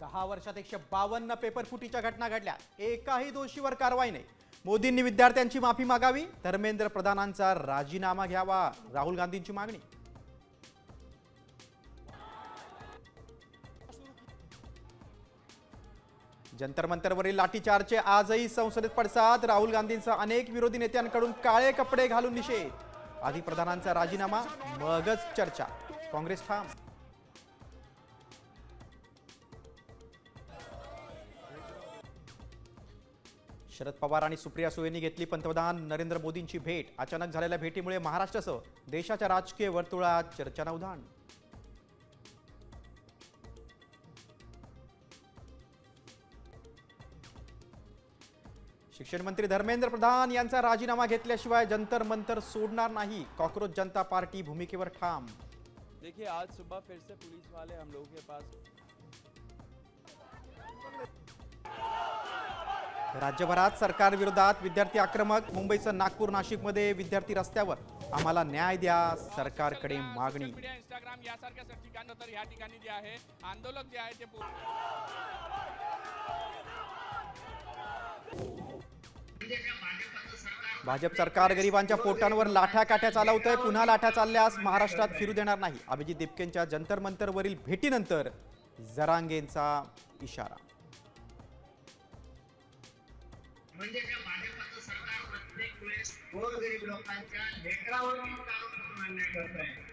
10 वर्षात 152 पेपरफुटीच्या घटना घडल्या, एकाही दोषीवर कारवाई नाही. मोदींनी विद्यार्थ्यांची माफी मागावी, धर्मेंद्र प्रधानांचा राजीनामा घ्यावा, राहुल गांधींची मागणी. जंतर मंतरवरील लाठीचार्जचे आजही संसदेत पडसाद, राहुल गांधींचा अनेक विरोधी नेत्यांकडून काळे कपडे घालून निषेध. आधी प्रधानांचा राजीनामा, मगच चर्चा. काँग्रेस ठाम. शरद पवार आणि सुप्रिया सुळेंनी घेतली पंतप्रधान नरेंद्र मोदींची भेट. अचानक झालेल्या भेटीमुळे महाराष्ट्रासह देशाच्या राजकीय वर्तुळात चर्चांना उधाण. शिक्षण मंत्री धर्मेंद्र प्रधान यांचा राजीनामा घेतल्याशिवाय जंतर मंतर सोडणार नाही, कॉकरोच जनता पार्टी भूमिकेवर ठाम. देखिए, आज सुबह फिर से पुलिस वाले हम लोगों के पास. राज्यभरात सरकार विरोधात विद्यार्थी आक्रमक. मुंबईसह नागपूर, नाशिकमध्ये विद्यार्थी रस्त्यावर. आम्हाला न्याय द्या, सरकारकडे मागणी. इंस्टाग्राम यासारख्या ठिकाणी तर या ठिकाणी जे आहे आंदोलक जे आहे ते भाजप सरकार गरिबांच्या पोटांवर लाठ्या काठ्या चालवतंय. पुन्हा लाठ्या चालल्यास महाराष्ट्रात फिरू देणार नाही. अभिजित दिपकेंच्या जंतर मंतरवरील भेटीनंतर जरांगेंचा इशारा. म्हणजे त्या भाजपचं सरकार प्रत्येक वेळेस गोरगरीब लोकांच्या लेकरावर अन्याय करत आहे.